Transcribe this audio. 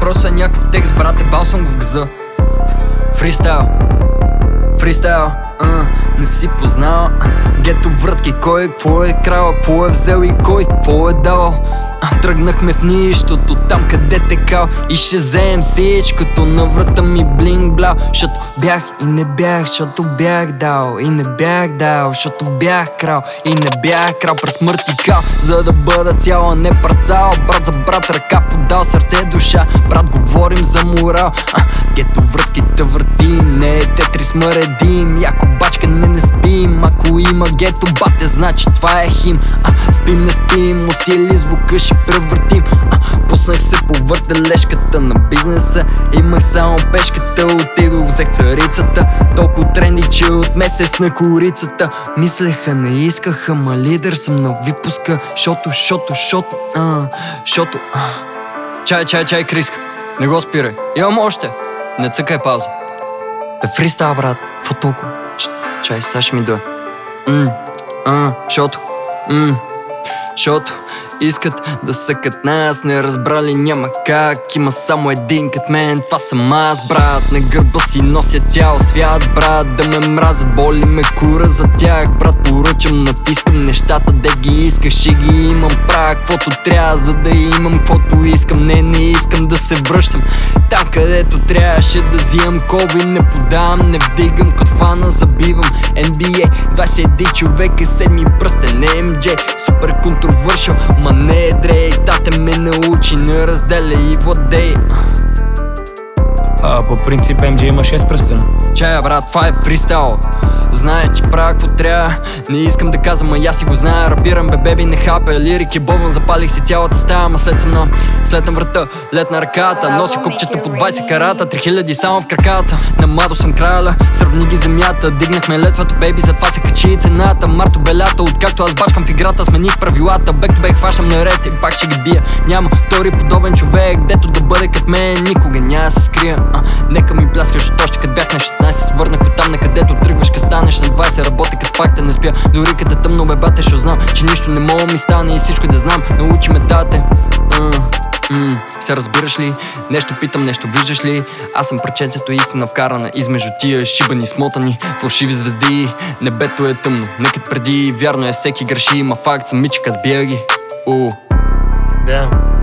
просто е някакъв текст, брат, ебал съм го в гъза. Фристайл, не си познал гето врътки, кой какво е крал, какво е взел и кой какво е дал. Тръгнахме в нищото, там къде текал, и ще взем всичкото на врата ми блинг бляу. Защото бях и не бях, защото бях дал и не бях дал, защото бях крал и не бях крал през смърт и кал, за да бъда цял, а не парцал. Брат за брат, ръка подал, сърце душа, брат говорим за морал. Гето вратките въртим, не е тетрис мъредим, яко бачка не спим. Ако има гето бате, значи това е хим. Спим не спим, усили звука ще превъртим. Пуснах се по въртележката на бизнеса, имах само пешката, отидох взех царицата. Толкова тренди, че от месец на корицата. Мислеха, не искаха, ма лидер съм на випуска. Шото Чай, Криска, не го спирай, имам още. Не цъкай пауза. Фристайл, брат, какво толкова? Чай, сега ще ми дойде. Шото искат да съкат нас, не разбрали няма как. Има само един кът мен, това съм аз, брат. На гърба си нося цял свят, брат. Да ме мразят, боли ме кура за тях, брат. Поръчам, натискам нещата, де ги исках, ще ги имам. Правя каквото трябва, за да имам каквото искам. Не искам да се връщам там, където трябваше да взимам колби. Не подавам, не вдигам, код фана забивам. NBA, 21 човека, седми пръстен MJ. Супер контровършъл, ма не е Дрей. Тате ме научи, не разделя и владей. По принцип MJ има 6 пръстена. Чая, брат, това е фристайл. Знае, че правя какво трябва. Не искам да казвам, а аз си го зная. Рапирам, беби, не хапя лирики, бовън. Запалих си цялата стая, ма след съм след на врата, лед на ръката. Нося купчета по 20 карата, 3000 само в краката. Намадо съм краля, сравни ги земята. Дигнахме летвата, бейби, затова се качи и цената. Марто белята, откакто аз бачкам в играта, смених правилата. Бек то бек хващам наред и пак ще ги бия. Няма втори подобен човек, дето да бъде като мен. Никога няма да се скрия. Нека ми пляскаш от още, като бях на 16. Се върнах оттам, на където тръгваш, като станеш на 20. Работя като факта, не спя, дори като тъмно бебате. Ще знам, че нищо не мога ми стане и всичко да знам. Научи ме тате. Се разбираш ли? Нещо питам, нещо виждаш ли? Аз съм парченцето истина вкарана измежду тия шибани, смотани, фалшиви звезди. Небето е тъмно, не като преди. Вярно е, всеки греши, има факт, съм мичка, сбия ги. Да.